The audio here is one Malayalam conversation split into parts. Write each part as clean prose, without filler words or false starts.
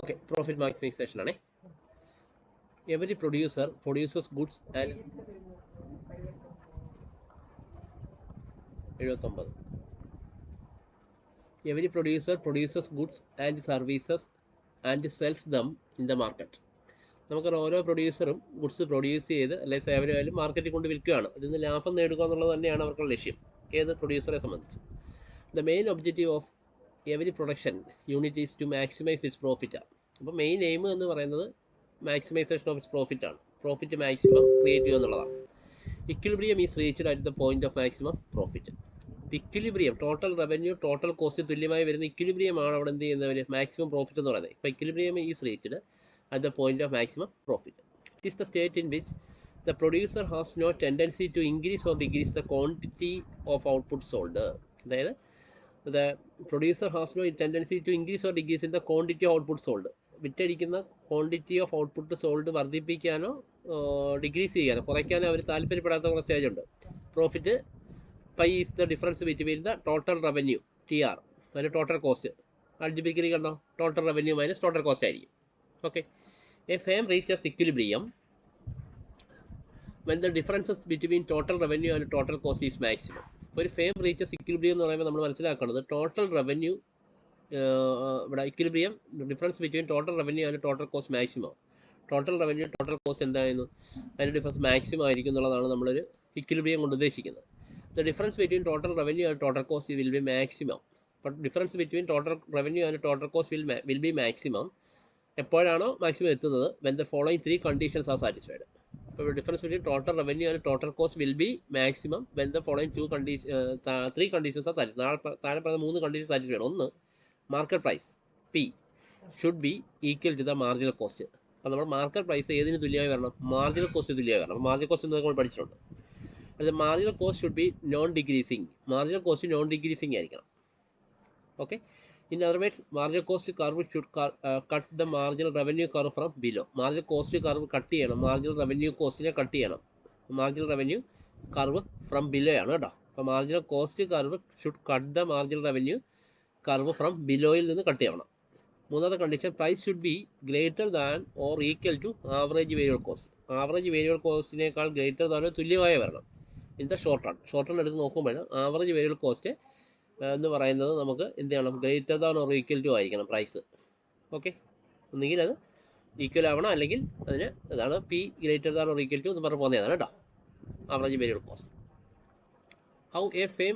Okay, profit maximization ആണ്. Every producer produces goods and 79. Every producer produces goods and services and sells them in the market. നമുക്ക് ഓരോ പ്രൊഡ്യൂസറും ഗുഡ്സ് പ്രൊഡ്യൂസ് ചെയ്ത് അല്ലെങ്കിൽ സേവനമായാലും മാർക്കറ്റിൽ കൊണ്ട് വിൽക്കുകയാണ്. ഇതിൽ നിന്ന് ലാഭം നേടുക എന്നുള്ളത് തന്നെയാണ് അവർക്കുള്ള ലക്ഷ്യം, ഏത് പ്രൊഡ്യൂസറെ സംബന്ധിച്ച്. The main objective of every production unit is to maximize its profit. അപ്പോൾ മെയിൻ എയിം എന്ന് പറയുന്നത് മാക്സിമൈസേഷൻ ഓഫ് ഇറ്റ്സ് പ്രോഫിറ്റ് ആണ്. പ്രോഫിറ്റ് മാക്സിമം ക്രിയേറ്റ് ചെയ്യുക എന്നുള്ളതാണ്. Equilibrium is reached at the point of maximum profit. Equilibrium total revenue total cost തുല്യമായി വരുന്ന ഇക്വിലിബ്രിയമാണ് അവിടെ എന്ത് ചെയ്യുന്നവർ മാക്സിമം പ്രോഫിറ്റ് എന്ന് പറയുന്നത്. ഇപ്പോൾ equilibrium is reached at the point of maximum profit. It is the state in which the producer has no tendency to increase or decrease the quantity of output sold. അതായത് the producer has no tendency to increase or decrease in the quantity of output sold. വിറ്റടിക്കുന്ന ക്വാണ്ടിറ്റി ഓഫ് ഔട്ട്പുട്ട് സോൾഡ് വർദ്ധിപ്പിക്കാനോ ഡിക്രീസ് ചെയ്യാനോ കുറയ്ക്കാനോ അവർ താല്പര്യപ്പെടാത്ത കുറച്ച് സ്റ്റേജ് ഉണ്ട്. Profit pi is the difference between the total revenue TR അതിന് ടോട്ടൽ കോസ്റ്റ് അൾജിബ്രിക്കലി കണ്ടോ, total revenue minus total cost ആയിരിക്കും. Okay, a firm reaches equilibrium when the differences between total revenue and total cost is maximum. ഒരു ഫേം റീച്ചസ് ഇക്വിലിബ്രിയം എന്ന് പറയുമ്പോൾ നമ്മൾ മനസ്സിലാക്കേണ്ടത് ടോട്ടൽ റവന്യൂ ഇവിടെ equilibrium difference between total revenue and total cost maximum. Total revenue total cost എന്തായിരുന്നു, അതിൻ്റെ ഡിഫറൻസ് മാക്സിമം ആയിരിക്കും എന്നുള്ളതാണ് നമ്മളൊരു ഇക്വിലിബ്രിയം കൊണ്ട് ഉദ്ദേശിക്കുന്നത്. The difference between total revenue and total cost will be maximum. But difference between total revenue and total cost will be maximum എപ്പോഴാണോ മാക്സിമം എത്തുന്നത് when the following 3 conditions are satisfied. അപ്പോൾ difference between total revenue and total cost will be maximum when the following 3 conditions are satisfied. താഴെ പറഞ്ഞ 3 കണ്ടീഷൻ സാറ്റിസ്ഫൈഡ്. ഒന്ന്, market price P should be equal to the marginal cost. അപ്പോൾ നമ്മൾ മാർക്കറ്റ് പ്രൈസ് ഏതിന് തുല്യമായി വരണം, മാർജിനൽ കോസ്റ്റ് തുല്യമായി വരണം. അപ്പോൾ മാർജിനൽ കോസ്റ്റ് എന്ന് നമ്മൾ പഠിച്ചിട്ടുണ്ട്. അത് marginal cost should be non decreasing. Marginal cost non decreasing ആയിരിക്കണം. Okay, in other words, marginal cost curve should cut the marginal revenue curve from below. Marginal cost curve cut ചെയ്യണം, മാർജിനൽ റവന്യൂ കോസ്റ്റിനെ കട്ട് ചെയ്യണം. Marginal revenue curve from below ആണ് കേട്ടോ. അപ്പോൾ marginal cost curve should cut the marginal revenue curve from ബിലോയിൽ നിന്ന് കട്ട് ചെയ്യണം. മൂന്നാമത്തെ condition, price should be greater than or equal to average variable cost. Average variable കോസ്റ്റിനേക്കാൾ ഗ്രേറ്റർ ദാനോ തുല്യമായി വരണം. In the short run. Short run എടുത്ത് നോക്കുമ്പോൾ ആവറേജ് വേരിയബിൾ കോസ്റ്റ് എന്ന് പറയുന്നത് നമുക്ക് എന്ത് ചെയ്യണം, greater than or equal to ആയിരിക്കണം പ്രൈസ്. ഓക്കെ, ഒന്നുകിൽ അത് ഈക്വൽ ആവണം, അല്ലെങ്കിൽ അതിന് അതാണ് P greater than or equal to എന്ന് പറഞ്ഞ് പോകുന്നതാണ് കേട്ടോ, average variable cost. How a firm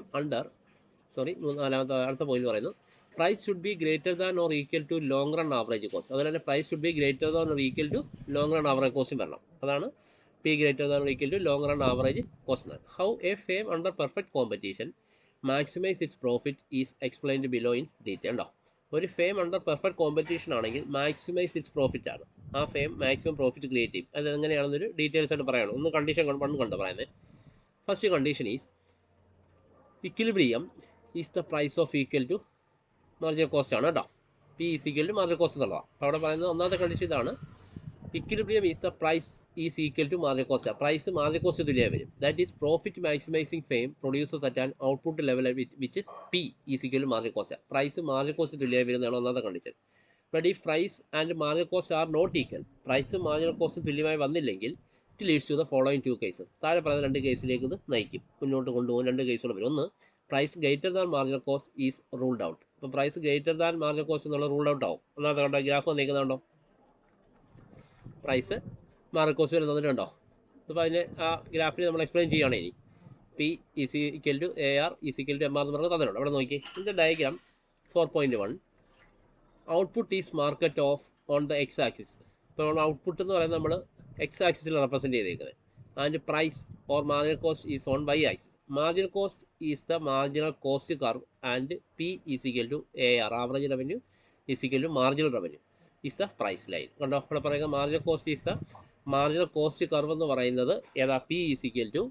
നാലാമത്തെ അടുത്ത പോയിന്റ് പറയുന്നു, price should be greater than or equal to long run average cost. അതുപോലെ തന്നെ price should be greater than or equal to long run average കോസ്റ്റും വരണം. അതാണ് P greater than or equal to long run average cost എന്നാണ്. How a firm under perfect competition maximise its profit is explained below in detail. ഉണ്ടോ, ഒരു ഫേം അണ്ടർ പെർഫെക്റ്റ് കോമ്പറ്റീഷൻ ആണെങ്കിൽ മാക്സിമൈസ് ഇറ്റ്സ് പ്രോഫിറ്റ് ആണ്. ആ ഫേം മാക്സിമം പ്രോഫിറ്റ് ക്രിയേറ്റ് ചെയ്യും. അത് എങ്ങനെയാണെന്നൊരു ഡീറ്റെയിൽസ് ആയിട്ട് പറയണം. ഒന്ന് കണ്ടീഷൻ കണ്ടു പറയുന്നത്. First condition is equilibrium is the price of equal to marginal cost ആണ് കേട്ടോ. P is equal to marginal cost എന്നുള്ളതാണ്. അപ്പോൾ അവിടെ പറയുന്നത് ഒന്നാമത്തെ കണ്ടീഷൻ ഇതാണ്, equilibrium is the price is equal to marginal cost. Price marginal cost തുല്യമായി വരും. That is profit maximising firm producers at an output level which P is equal to marginal cost. Price marginal cost തുല്യമായി വരുന്നതാണ് ഒന്നാമത്തെ കണ്ടീഷൻ. ബട്ട് ഈ price and marginal cost are not equal, price marginal cost തുല്യമായി വന്നില്ലെങ്കിൽ it leads to the following 2 cases. താഴെ പറയുന്ന 2 കേസിലേക്ക് ഇത് നയിക്കും, മുന്നോട്ട് കൊണ്ടുപോകും. 2 കേസുകൾ വരും. ഒന്ന്, price greater than marginal cost is ruled out. അപ്പോൾ price greater than marginal cost എന്നുള്ള റൂൾഡ് ഔട്ട് ആവും. ഒന്നാമത്തെ കണ്ടോ, ഗ്രാഫ് വന്നിരിക്കുന്നുണ്ടോ, പ്രൈസ് മാർജിനൽ കോസ്റ്റ് വരെ തന്നിട്ടുണ്ടോ. അപ്പോൾ അതിന് ആ ഗ്രാഫിൽ നമ്മൾ എക്സ്പ്ലെയിൻ ചെയ്യുകയാണ്. ഇനി P is equal to AR is equal to MR എന്ന് പറഞ്ഞ് തന്നിട്ടുണ്ട്. അവിടെ നോക്കി ഇതിൻ്റെ diagram 4.1, output is market of on the X axis. ഇപ്പോൾ ഔട്ട്പുട്ട് എന്ന് പറയുന്നത് നമ്മൾ X ആക്സിസിൽ റെപ്രസെൻറ്റ് ചെയ്തേക്കുന്നത്. And price or marginal cost is on Y axis. Marginal cost is the marginal cost curve and P is equal to AR average revenue is equal to marginal revenue is the price line. കണ്ടോ, അവിടെ പറയുക marginal cost is the marginal cost curve എന്ന് പറയുന്നത് ഏതാ, P is equal to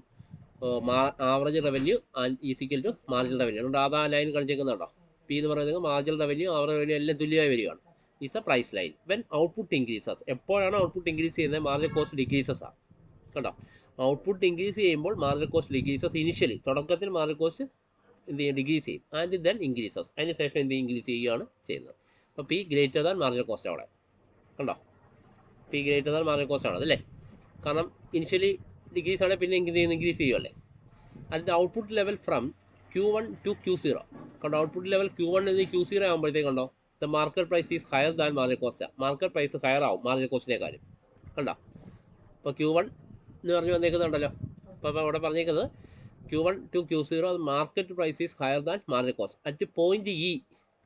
average revenue and is equal to marginal revenue. അതുകൊണ്ട് അതാ ലൈൻ കാണിച്ചേക്കുന്നുണ്ടോ, P എന്ന് പറയുന്നത് മാർജിനൽ റവന്യൂ ആവറേജ് റവന്യൂ എല്ലാം തുല്യമായി വരികയാണ്. Is the price line. When output increases, എപ്പോഴാണ് ഔട്ട്പുട്ട് ഇൻക്രീസ് ചെയ്യുന്നത്, മാർജിനൽ കോസ്റ്റ് ഡിക്രീസസ് ആണ്. കണ്ടോ, ഔട്ട്പുട്ട് ഇൻക്രീസ് ചെയ്യുമ്പോൾ മാർജിനൽ കോസ്റ്റ് ഡിക്രീസസ്. ഇനിഷ്യലി തുടക്കത്തിൽ മാർജിനൽ കോസ്റ്റ് എന്ത് ചെയ്യും, ഡിക്രീസ് ചെയ്യും. ആൻഡ് ദെൻ ഇൻക്രീസസ്, അതിന് ശേഷം എന്ത് ഇൻക്രീസ് ചെയ്യുകയാണ് ചെയ്യുന്നത്. അപ്പോൾ P greater than marginal cost അവിടെ. കണ്ടോ, P greater than marginal cost ആണ് അതല്ലേ, കാരണം ഇനിഷ്യലി ഡിഗ്രീസ് ആണെങ്കിൽ പിന്നെ ഇൻക്രീസ് ചെയ്യുമല്ലേ. അതിൻ്റെ output level from Q1 to Q0 കണ്ടോ, ഔട്ട്പുട്ട് ലെവൽ Q1 നിന്ന് Q0 ആകുമ്പോഴത്തേക്ക് കണ്ടോ the market price is higher than marginal cost, market price higher ആവും മാർജിനൽ കോസ്റ്റിനേക്കാളും കണ്ടോ. ഇപ്പോൾ Q1 എന്ന് പറഞ്ഞു വന്നേക്കുന്നുണ്ടല്ലോ, അപ്പോൾ അവിടെ പറഞ്ഞേക്കുന്നത് Q1 to Q0 market price is higher than marginal cost at point E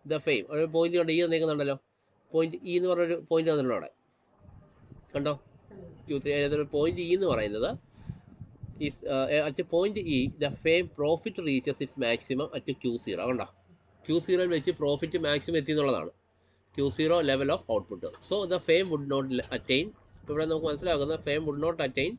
the firm. ഒരു പോയിന്റ് കൊണ്ട് ഇ വന്നേക്കുന്നുണ്ടല്ലോ, പോയിന്റ് ഇ എന്ന് പറഞ്ഞൊരു പോയിന്റ് വന്നിട്ടുണ്ടോ അവിടെ കണ്ടോ. Q3 ഏതൊരു പോയിന്റ് ഇ എന്ന് പറയുന്നത് is at point E the fame profit reaches its maximum at Q0 കണ്ടോ, Q0 വെച്ച് പ്രോഫിറ്റ് മാക്സിമം എത്തി എന്നുള്ളതാണ് Q0 level of output. So the firm would not attain, ഇവിടെ നമുക്ക് മനസ്സിലാക്കുന്നത് firm would not attain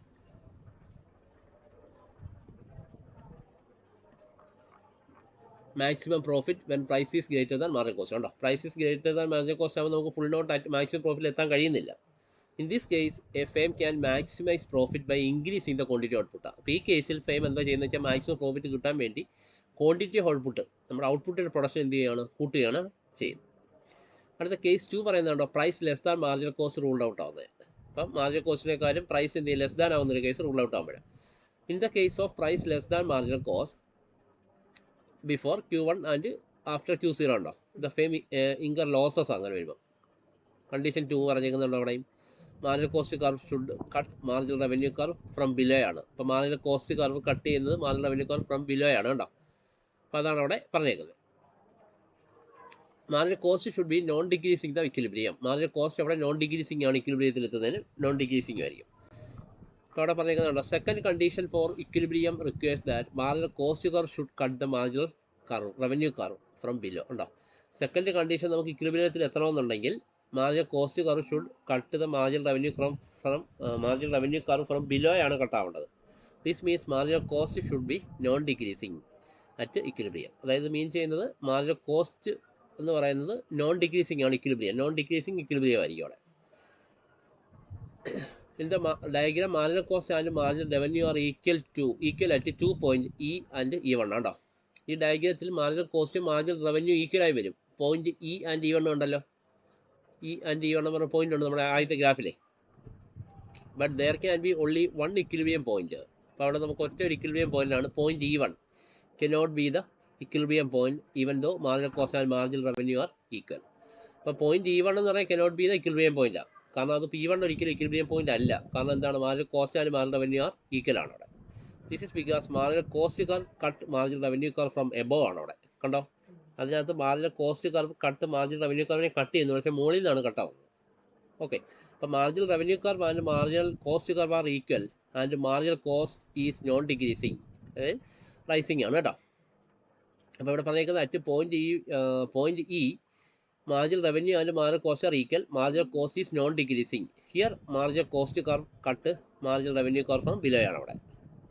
maximum profit when price is greater than marginal cost കണ്ടോ. Price is greater than marginal cost ആകുമ്പോൾ നമുക്ക് ഫുൾ നോട്ട് മാക്സിമം പ്രോഫിറ്റിൽ എത്താൻ കഴിയുന്നില്ല. In this case a firm can maximise profit by increasing the quantity output. അപ്പോൾ ഈ കേസിൽ ഫെയിം എന്താ ചെയ്യുന്നത് വെച്ചാൽ മാക്സിമം പ്രോഫിറ്റ് കിട്ടാൻ വേണ്ടി ക്വാണ്ടിറ്റി ഓഫ് ഔട്ട്പുട്ട്, നമ്മുടെ ഔട്ട്പുട്ടിൻ്റെ പ്രൊഡക്ഷൻ എന്ത് ചെയ്യുകയാണ്, കൂട്ടുകയാണ് ചെയ്യുന്നത്. അടുത്ത കേസ് 2 പറയുന്നുണ്ടോ, price less than marginal cost ruled out ആവുന്നത്. അപ്പം മാർജിനൽ കോസ്റ്റിനെക്കാളും പ്രൈസ് എന്ത് ചെയ്യും, ലെസ് ദാൻ ആവുന്നൊരു കേസ് റൂൾ ഔട്ട് ആകുമ്പോഴാണ്. In the case of price less than marginal cost before Q1 and after Q0 ഉണ്ടോ, ദ ഫെയിം ഇൻകർ ലോസസ് അങ്ങനെ വരുമ്പോൾ. കണ്ടീഷൻ 2 പറഞ്ഞേക്കുന്നുണ്ടോ അവിടെയും, marginal cost curve should cut marginal revenue curve from below ആണ്. അപ്പോൾ മാർജിനൽ കോസ്റ്റ് കർവ് കട്ട് ചെയ്യുന്നത് marginal revenue curve from below ആണ് കേട്ടോ. അപ്പോൾ അതാണ് അവിടെ പറഞ്ഞേക്കുന്നത്. Marginal cost should be non decreasing the equilibrium. Marginal cost അവിടെ നോൺ ഡിക്രീസിങ് ആണ്, ഇക്വിലിബ്രിയത്തിൽ എത്തുന്നതിന് നോൺ ഡിക്രീസിങ് ആയിരിക്കും. അപ്പോൾ അവിടെ പറഞ്ഞേക്കുന്നുണ്ടോ, second condition for equilibrium requires that marginal cost curve should cut the marginal curve revenue curve from below ഉണ്ടോ. സെക്കൻഡ് കണ്ടീഷൻ നമുക്ക് ഇക്വിലിബ്രിയത്തിൽ എത്തണമെന്നുണ്ടെങ്കിൽ marginal cost curve should cut the marginal revenue marginal revenue curve from below ആണ് കട്ടാവേണ്ടത്. This means marginal cost should be non decreasing at equilibrium. അതായത് മീൻ ചെയ്യുന്നത് മാർജിനൽ കോസ്റ്റ് എന്ന് പറയുന്നത് നോൺ ഡിക്രീസിങ് ആണ്, ഇക്വിലിബ്രിയം നോൺ ഡിക്രീസിങ് ഇക്വിലിബ്രിയം ആയിരിക്കും അവിടെ. In the diagram, marginal cost and marginal revenue are equal at 2 point E and E1 ആണ്ടോ. ഈ ഡയഗ്രത്തിൽ മാർജിനൽ കോസ്റ്റും മാർജിനൽ റവന്യൂ ഈക്വൽ ആയി വരും. പോയിന്റ് ഇ ആൻഡ് ഇ1 ഉണ്ടല്ലോ, ഇ ആൻഡ് ഇ1 എന്ന് പറഞ്ഞ പോയിന്റ് ഉണ്ട് നമ്മുടെ ആദ്യത്തെ ഗ്രാഫിലെ. But there can be only one equilibrium point. അപ്പോൾ അവിടെ നമുക്ക് ഒറ്റ ഒരു ഇക്വിലിബ്രിയം പോയിന്റാണ് പോയിന്റ് ഇ1 cannot be the equilibrium point even though marginal cost and marginal revenue are equal. അപ്പോൾ പോയിന്റ് ഇ1 എന്ന് പറഞ്ഞാൽ കനോട്ട് ബി ദ ഇക്വിലിബ്രിയം പോയിന്റാണ്, കാരണം അത് P1 ഒരിക്കലും ഇക്വിലിബ്രിയം പോയിന്റ് അല്ല. കാരണം എന്താണ്, marginal cost and marginal revenue are equal ആണ് അവിടെ. This is because marginal cost curve cut marginal revenue curve from above ആണ് അവിടെ കണ്ടോ. അതിനകത്ത് marginal cost curve cut marginal revenue കർവിനെ കട്ട് ചെയ്യുന്നു, പക്ഷേ മുകളിൽ നിന്നാണ് കട്ടാവുന്നത്. ഓക്കെ, അപ്പോൾ marginal revenue curve and marginal cost curve are equal and marginal cost is non decreasing, അതായത് റൈസിങ് ആണ് കേട്ടോ. അപ്പോൾ ഇവിടെ പറഞ്ഞേക്കുന്നത് at point E marginal revenue and marginal cost are equal, marginal cost is non decreasing. Here marginal cost curve cut marginal revenue curve from below ആണ് അവിടെ.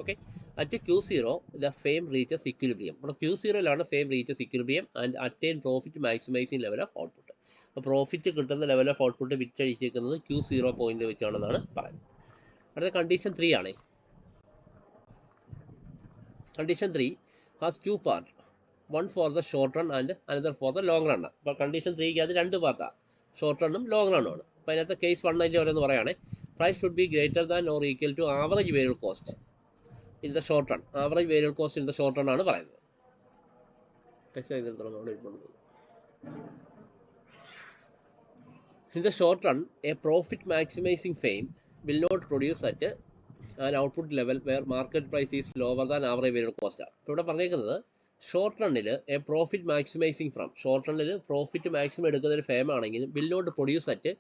Okay, at Q0 the fame reaches equilibrium. അപ്പോൾ Q0ലാണ് fame reaches equilibrium and attain profit maximizing level of output. അപ്പോൾ പ്രോഫിറ്റ് കിട്ടുന്ന ലെവൽ ഓഫ് ഔട്ട്പുട്ട് വിറ്റഴിച്ചേക്കുന്നത് Q0 പോയിന്റ് വെച്ചാണെന്നാണ് പറയുന്നത്. അടുത്ത കണ്ടീഷൻ 3 ആണ്. Condition 3 has two parts, one for the short run and another for the long run. അപ്പോൾ കണ്ടീഷൻ 3ക്ക് അത് രണ്ട് പാർട്ടാണ്, ഷോർട്ട് റണ്ണും ലോങ് റണ്ണും ആണ്. അപ്പോൾ അതിനകത്ത് കേസ് 1 അതിൻ്റെ ഓരോന്ന് പറയുകയാണെ. Price should be greater than or equal to average variable cost in the short run. Average variable cost in the short run ആണ് പറയുന്നത്. In the short run, a profit maximizing fame will not produce at an output level where market price is lower than average variable cost. ഇപ്പോൾ ഇവിടെ പറഞ്ഞേക്കുന്നത് ഷോർട്ട് റണ്ണിൽ a profit maximising firm, short റണ്ണിൽ പ്രോഫിറ്റ് മാക്സിമം എടുക്കുന്ന ഒരു ഫേം ആണെങ്കിൽ will not produce at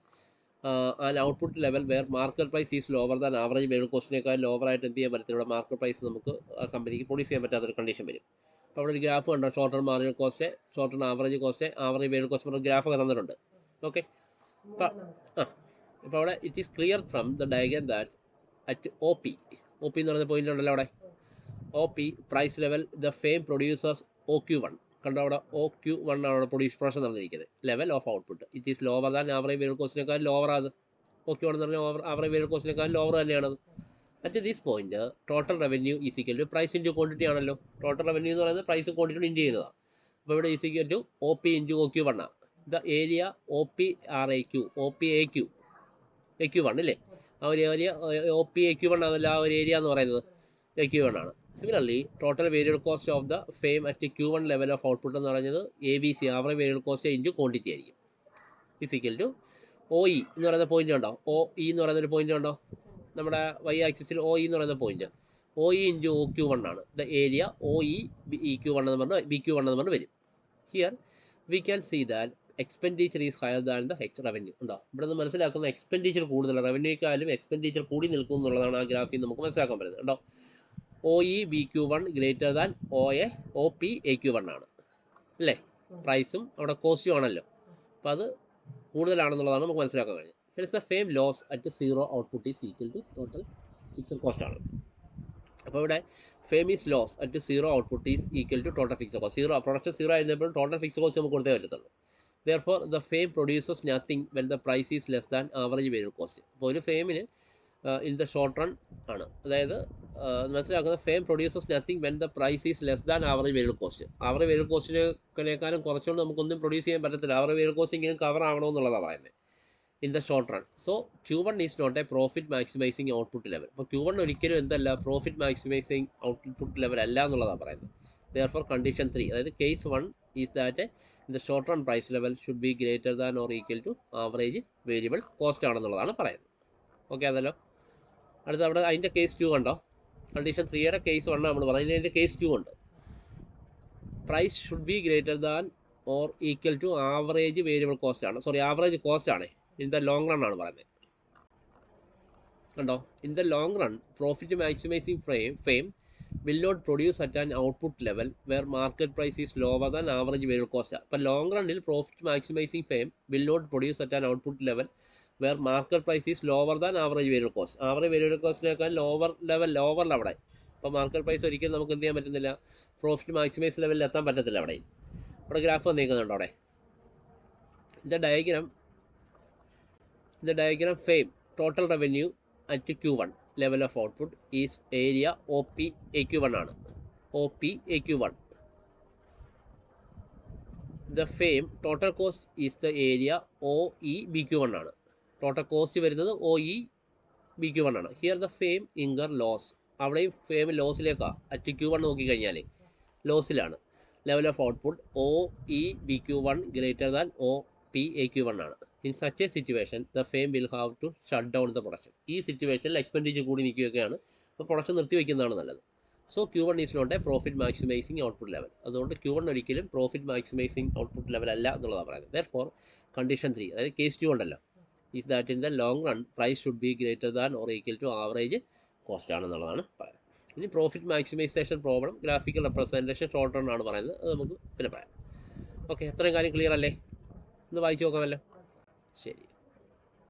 an output level where market price is lower than average variable കോസ്റ്റിനേക്കാൾ ലോവർ ആയിട്ട് എന്ത് ചെയ്യാൻ പറ്റത്തില്ല, ഇവിടെ മാർക്കറ്റ് പ്രൈസ് നമുക്ക് ആ കമ്പനിക്ക് പ്രൊഡ്യൂസ് ചെയ്യാൻ പറ്റാത്തൊരു കണ്ടീഷൻ വരും. അപ്പോൾ അവിടെ ഒരു ഗ്രാഫ് കണ്ടോ, short run marginal cost, short run average cost, average variable cost പറഞ്ഞ ഗ്രാഫ് ഒക്കെ തന്നിട്ടുണ്ട്. ഓക്കെ, അപ്പോൾ അവിടെ it is clear from the diagram that at OP എന്ന് പറയുന്ന പോയിന്റ് ഉണ്ടല്ലോ അവിടെ, OP price level the firm producers OQ1 കണ്ടോ, അവിടെ OQ1 ആണ് അവിടെ പ്രൊഡക്ഷൻ നടന്നിരിക്കുന്നത്. Level of output it is lower than average variable കോസ്റ്റിനേക്കാൾ ലോവർ ആണ്. OQ1 എന്ന് പറഞ്ഞാൽ ആവറേജ് വേരിയബിൾ കോസ്റ്റിനേക്കാൾ ലോവർ തന്നെയാണത്. At this point total revenue is equal to price into quantity ആണല്ലോ. ടോട്ടൽ റവന്യൂ എന്ന് പറയുന്നത് പ്രൈസ് ക്വാണ്ടിറ്റി ഇൻറ്റു ചെയ്യുന്നതാണ്. അപ്പോൾ ഇവിടെ is equal to OP into OQ1 ആണ്. The area OPRAQ, OPAQ AQ1 അല്ലേ, ആ ഒരു ഏരിയ OP AQ1 ആണല്ലോ ആ ഒരു ഏരിയ എന്ന് പറയുന്നത്, AQ1 ആണ്. Similarly total variable cost of the fame at Q1 level of output എന്ന് പറയുന്നത് ABC average variable cost into quantity ആയിരിക്കും, ഇസ് ഈക്വൽ ടു OE എന്ന് പറയുന്ന പോയിന്റ് ഉണ്ടോ, OE എന്ന് പറയുന്ന ഒരു പോയിന്റ് ഉണ്ടോ, നമ്മുടെ Y ആക്സിസിൽ OE എന്ന് പറയുന്ന പോയിന്റ്, OE ഇൻറ്റു OQ1 ആണ്. ദ ഏരിയ OE EQ1 എന്ന് പറഞ്ഞാൽ BQ1 എന്ന് പറഞ്ഞ് വരും. Here we can see that expenditure is higher than the revenue. ഉണ്ടോ, ഇവിടെ നിന്ന് മനസ്സിലാക്കുന്ന എക്സ്പെൻഡിച്ചർ കൂടുതൽ, റവന്യൂക്കാലും എക്സ്പെൻഡിച്ചർ കൂടി നിൽക്കും എന്നുള്ളതാണ് ആ ഗ്രാഫിൽ നമുക്ക് മനസ്സിലാക്കാൻ പറ്റുന്നത്. കേട്ടോ, OE BQ1 greater than OP AQ1 ആണ് അല്ലേ, പ്രൈസും അവിടെ കോസ്റ്റും ആണല്ലോ, അപ്പോൾ അത് കൂടുതലാണെന്നുള്ളതാണ് നമുക്ക് മനസ്സിലാക്കാൻ കഴിഞ്ഞത്. Hence the firm loss at zero output is equal to total fixed cost ആണ്. അപ്പോൾ ഇവിടെ firm is loss at zero output is equal to total fixed cost. Production zero ആയിരുന്നപ്പോൾ ടോട്ടൽ ഫിക്സഡ് കോസ്റ്റ് നമുക്ക് കൊടുത്തേ പറ്റത്തുള്ളൂ. Therefore, the fame produces nothing when the price is less than average variable cost. അപ്പോൾ ഒരു ഫെയിമിന് ഇൻ ദ ഷോർട്ട് റൺ ആണ്, അതായത് മനസ്സിലാക്കുന്നത് firm produces nothing when the price is less than average variable cost. Average variable കോസ്റ്റിനേക്കാളും കുറച്ചുകൊണ്ട് നമുക്കൊന്നും പ്രൊഡ്യൂസ് ചെയ്യാൻ പറ്റത്തില്ല, ആവറേജ് വേരിയബിൾ കോസ്റ്റ് ഇങ്ങനെ കവർ ആവണമെന്നുള്ളതാണ് പറയുന്നത് in the short run. So Q1 is not a profit maximising output level. അപ്പോൾ Q1 ഒരിക്കലും എന്തല്ല, പ്രോഫിറ്റ് മാക്സിമൈസിങ് ഔട്ട്പുട്ട് ലെവൽ അല്ല എന്നുള്ളതാണ് പറയുന്നത്. Therefore, condition 3, അതായത് case 1 is that the short run price level should be greater than or equal to average variable cost ആണെന്നുള്ളതാണ് പറയുന്നത്. ഓക്കെ, അതല്ലോ. അടുത്ത അവിടെ അതിൻ്റെ കേസ് 2 കണ്ടോ, കണ്ടീഷൻ 3യുടെ കേസ് 1 നമ്മൾ പറയുന്നത്, അതിൻ്റെ കേസ് 2 ഉണ്ട്. Price should be greater than or equal to average variable cost ആണ്, സോറി ആവറേജ് കോസ്റ്റ് ആണ് ഇൻ ദ ലോങ് റൺ ആണ് പറയുന്നത്. കണ്ടോ, in the long run profit maximising firm will not produce at an output level where market price is lower than average variable cost. അപ്പോൾ ലോങ് റണ്ണിൽ profit maximising firm will not produce at an output level where market price is lower than average variable cost. Average variable കോസ്റ്റിനേക്കാൾ ലോവറിൽ അവിടെ. അപ്പോൾ മാർക്കറ്റ് പ്രൈസ് ഒരിക്കലും നമുക്ക് എന്ത് ചെയ്യാൻ പറ്റുന്നില്ല, പ്രോഫിറ്റ് മാക്സിമൈസ് ലെവലിൽ എത്താൻ പറ്റത്തില്ല. അവിടെ ഗ്രാഫ് വന്നിരിക്കുന്നുണ്ട്. അവിടെ the diagram fame total revenue at Q1 level of output is area OP AQ1 ആണ്, OP AQ1. The fame total cost is the area OE BQ1 ആണ്, ടോട്ടൽ കോസ്റ്റ് വരുന്നത് OE BQ1 ആണ്. Here the firm incur loss, അവിടെയും ഫെയിം ലോസിലേക്കാണ്. അറ്റ് Q1 നോക്കിക്കഴിഞ്ഞാൽ ലോസിലാണ്. Level of output OE BQ1 greater than OP AQ1 ആണ്. In such a situation, the firm will have to shut down the production. ഈ സിറ്റുവേഷനിൽ എക്സ്പെൻഡിച്ചർ കൂടി നിൽക്കുകയൊക്കെയാണ്, അപ്പോൾ പ്രൊഡക്ഷൻ നിർത്തി വയ്ക്കുന്നതാണ് നല്ലത്. So Q1 is not a profit maximising output level. അതുകൊണ്ട് Q1 ഒരിക്കലും പ്രോഫിറ്റ് മാക്സിമൈസിങ് ഔട്ട്പുട്ട് ലെവൽ അല്ല എന്നുള്ളതാണ് പറയുന്നത്. Therefore, കണ്ടീഷൻ 3, അതായത് കേസ് 2 ഉണ്ടല്ലോ, is that in the long run price should be greater than or equal to average cost ആണെന്നുള്ളതാണ് പറയുന്നത്. ഇനി profit maximisation problem, graphical representation short run ആണ് പറയുന്നത്, അത് നമുക്ക് പിന്നെ പറയാം. ഓക്കെ, എത്രയും കാര്യം ക്ലിയർ അല്ലേ, ഒന്ന് വായിച്ചു നോക്കാമല്ലോ. ശരി.